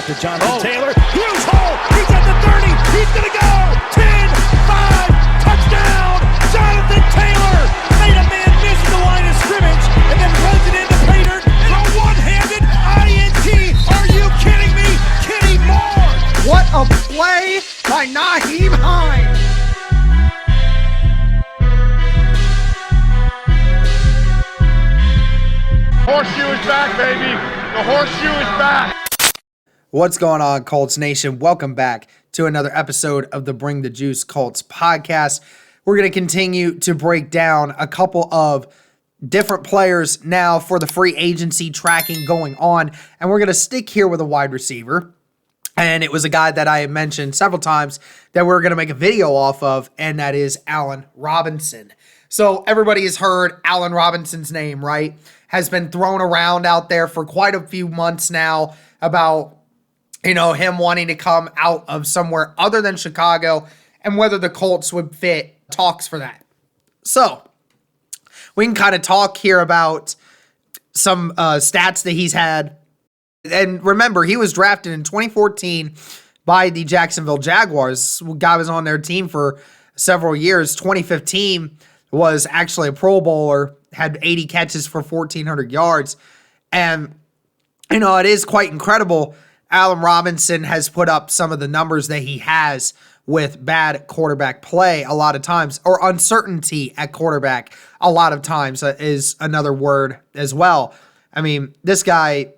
to Jonathan Taylor. Huge hole. He's at the 30. He's going to go. 10, 5, touchdown. Jonathan Taylor made a man miss the line of scrimmage and then runs it into pay dirt for a one-handed INT. Are you kidding me? Kenny Moore. What a play by Nyheim Hines. Horseshoe is back, baby. The horseshoe is back. What's going on, Colts Nation? Welcome back to another episode of the Bring the Juice Colts podcast. We're going to continue to break down a couple of different players now for the free agency tracking going on, and we're going to stick here with a wide receiver. And it was a guy that I have mentioned several times that we're going to make a video off of, and that is Allen Robinson. So everybody has heard Allen Robinson's name, right? Has been thrown around out there for quite a few months now about, him wanting to come out of somewhere other than Chicago and whether the Colts would fit talks for that. So we can kind of talk here about some stats that he's had. And remember, he was drafted in 2014 by the Jacksonville Jaguars. Guy was on their team for several years. 2015 was actually a Pro Bowler, had 80 catches for 1,400 yards. And, it is quite incredible. Allen Robinson has put up some of the numbers that he has with bad quarterback play a lot of times, or uncertainty at quarterback a lot of times is another word as well. I mean, this guy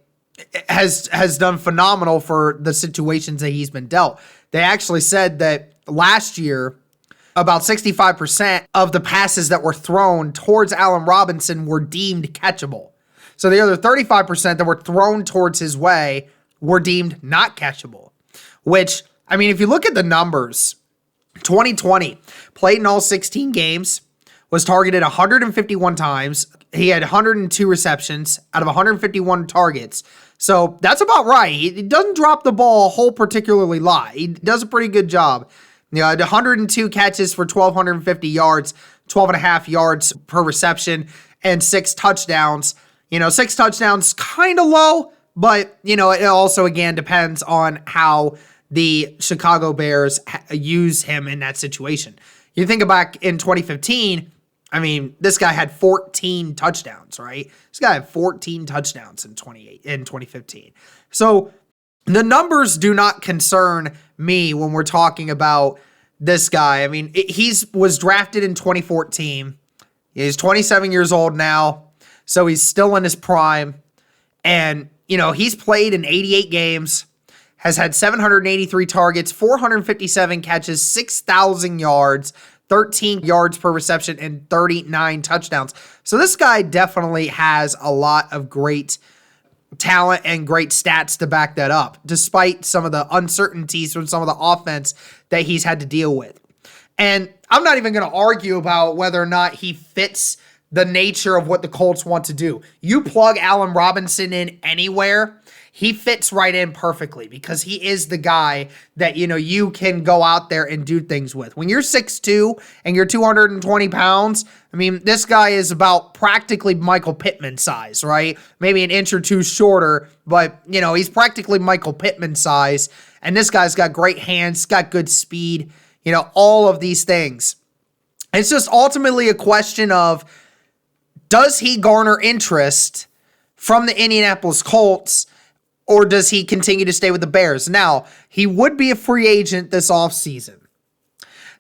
has done phenomenal for the situations that he's been dealt. They actually said that last year, about 65% of the passes that were thrown towards Allen Robinson were deemed catchable. So the other 35% that were thrown towards his way were deemed not catchable, which, I mean, if you look at the numbers, 2020 played in all 16 games, was targeted 151 times. He had 102 receptions out of 151 targets. So that's about right. He doesn't drop the ball a whole particularly lot. He does a pretty good job. Had 102 catches for 1,250 yards, 12 and a half yards per reception, and 6 touchdowns. 6 touchdowns, kind of low, but, it also, again, depends on how the Chicago Bears use him in that situation. You think back in 2015, I mean, this guy had 14 touchdowns, right? This guy had 14 touchdowns in 2015. So the numbers do not concern me when we're talking about this guy. I mean, he was drafted in 2014. He's 27 years old now, so he's still in his prime. And, he's played in 88 games, has had 783 targets, 457 catches, 6,000 yards, 13 yards per reception, and 39 touchdowns. So this guy definitely has a lot of great talent and great stats to back that up, despite some of the uncertainties from some of the offense that he's had to deal with. And I'm not even going to argue about whether or not he fits the nature of what the Colts want to do. You plug Allen Robinson in anywhere, he fits right in perfectly because he is the guy that, you can go out there and do things with. When you're 6'2" and you're 220 pounds, I mean, this guy is about practically Michael Pittman size, right? Maybe an inch or two shorter, but, he's practically Michael Pittman size. And this guy's got great hands, got good speed, all of these things. It's just ultimately a question of, does he garner interest from the Indianapolis Colts, or does he continue to stay with the Bears? Now, he would be a free agent this offseason.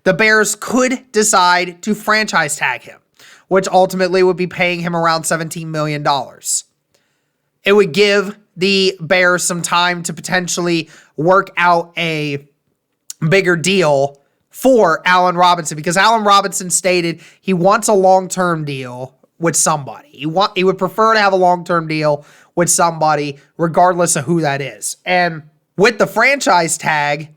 The Bears could decide to franchise tag him, which ultimately would be paying him around $17 million. It would give the Bears some time to potentially work out a bigger deal for Allen Robinson, because Allen Robinson stated he wants a long-term deal with somebody. He would prefer to have a long-term deal with somebody, regardless of who that is. And with the franchise tag,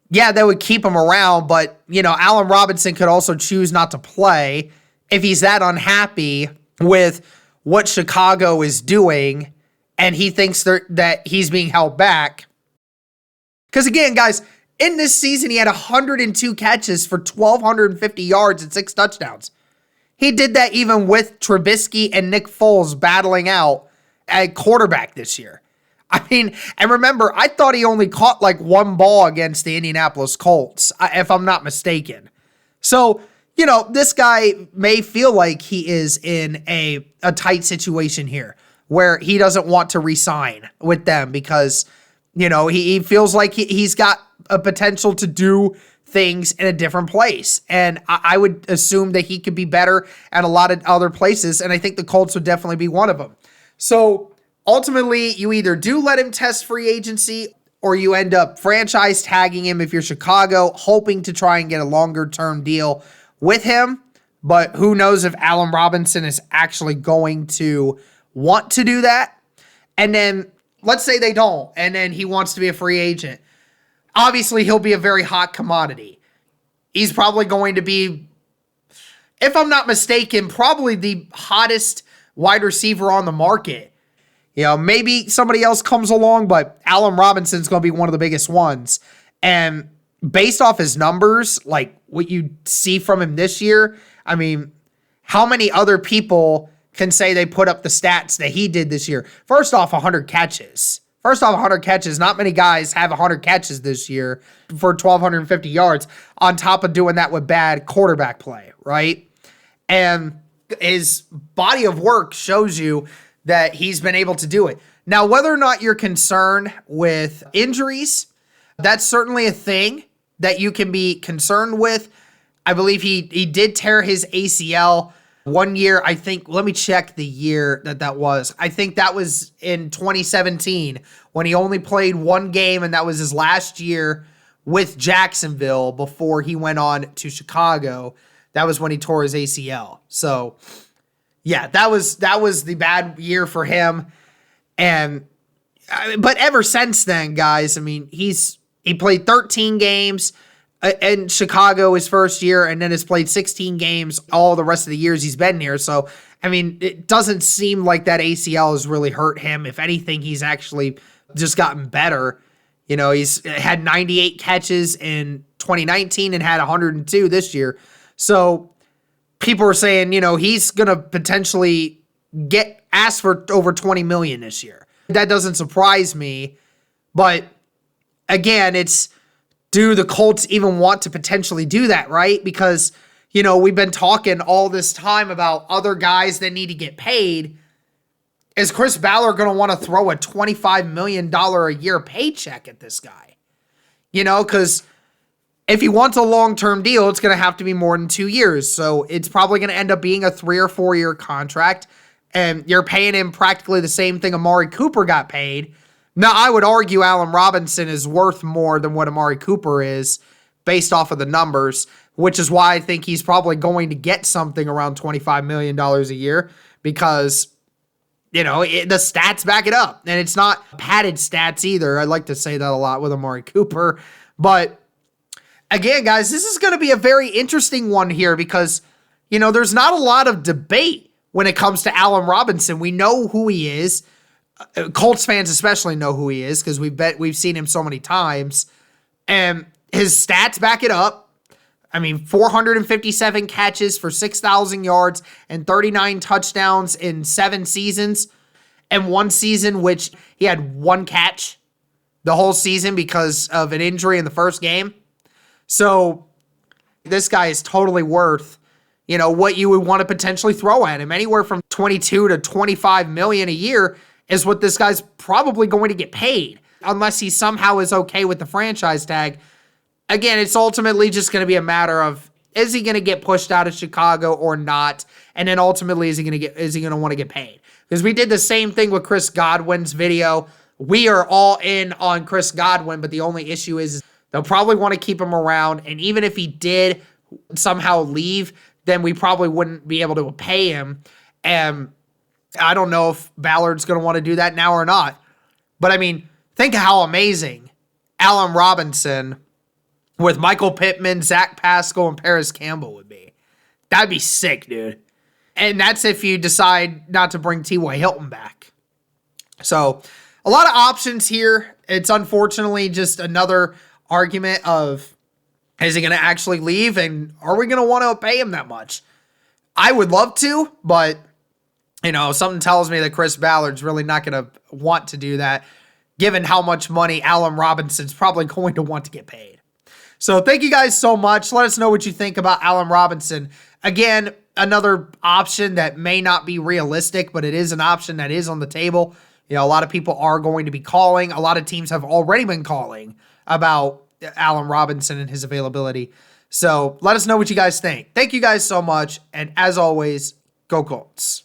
yeah, that would keep him around, but, Allen Robinson could also choose not to play if he's that unhappy with what Chicago is doing and he thinks that he's being held back. Because again, guys, in this season, he had 102 catches for 1,250 yards and 6 touchdowns. He did that even with Trubisky and Nick Foles battling out at quarterback this year. I mean, and remember, I thought he only caught like one ball against the Indianapolis Colts, if I'm not mistaken. So, this guy may feel like he is in a tight situation here where he doesn't want to re-sign with them because, he feels like he's got a potential to do things in a different place. And I would assume that he could be better at a lot of other places. And I think the Colts would definitely be one of them. So ultimately, you either do let him test free agency or you end up franchise tagging him if you're Chicago, hoping to try and get a longer term deal with him. But who knows if Allen Robinson is actually going to want to do that. And then let's say they don't, and then he wants to be a free agent. Obviously, he'll be a very hot commodity. He's probably going to be, if I'm not mistaken, probably the hottest wide receiver on the market. Maybe somebody else comes along, but Allen Robinson's going to be one of the biggest ones. And based off his numbers, like what you see from him this year, I mean, how many other people can say they put up the stats that he did this year? First off, 100 catches. Not many guys have 100 catches this year for 1,250 yards on top of doing that with bad quarterback play, right? And his body of work shows you that he's been able to do it. Now, whether or not you're concerned with injuries, that's certainly a thing that you can be concerned with. I believe he did tear his ACL 1 year. I think, let me check the year that was. I think that was in 2017 when he only played one game, and that was his last year with Jacksonville before he went on to Chicago. That was when he tore his ACL. So, yeah, that was the bad year for him. But ever since then, guys, I mean, he played 13 games in Chicago his first year, and then has played 16 games all the rest of the years he's been here. So, I mean, it doesn't seem like that ACL has really hurt him. If anything, he's actually just gotten better. He's had 98 catches in 2019 and had 102 this year. So people are saying, he's going to potentially get asked for over $20 million this year. That doesn't surprise me. But again, do the Colts even want to potentially do that, right? Because, we've been talking all this time about other guys that need to get paid. Is Chris Ballard going to want to throw a $25 million a year paycheck at this guy? Because if he wants a long-term deal, it's going to have to be more than 2 years. So it's probably going to end up being a 3 or 4 year contract. And you're paying him practically the same thing Amari Cooper got paid. Now, I would argue Allen Robinson is worth more than what Amari Cooper is based off of the numbers, which is why I think he's probably going to get something around $25 million a year because, the stats back it up. And it's not padded stats either. I like to say that a lot with Amari Cooper. But again, guys, this is going to be a very interesting one here because, there's not a lot of debate when it comes to Allen Robinson. We know who he is. Colts fans especially know who he is because we've seen him so many times. And his stats back it up. I mean, 457 catches for 6,000 yards and 39 touchdowns in 7 seasons. And one season which he had 1 catch the whole season because of an injury in the first game. So this guy is totally worth, what you would want to potentially throw at him. Anywhere from 22 to 25 million a year is what this guy's probably going to get paid unless he somehow is okay with the franchise tag. Again, it's ultimately just going to be a matter of, is he going to get pushed out of Chicago or not? And then ultimately, is he going to want to get paid? Because we did the same thing with Chris Godwin's video. We are all in on Chris Godwin, but the only issue is they'll probably want to keep him around. And even if he did somehow leave, then we probably wouldn't be able to pay him. And I don't know if Ballard's going to want to do that now or not. But I mean, think of how amazing Allen Robinson with Michael Pittman, Zach Pascal, and Paris Campbell would be. That'd be sick, dude. And that's if you decide not to bring T.Y. Hilton back. So, a lot of options here. It's unfortunately just another argument of, is he going to actually leave? And are we going to want to pay him that much? I would love to, but, something tells me that Chris Ballard's really not going to want to do that. given how much money Allen Robinson's probably going to want to get paid. So thank you guys so much. Let us know what you think about Allen Robinson. Again, another option that may not be realistic, but it is an option that is on the table. You know, a lot of people are going to be calling. A lot of teams have already been calling about Allen Robinson and his availability. So let us know what you guys think. Thank you guys so much. And as always, go Colts.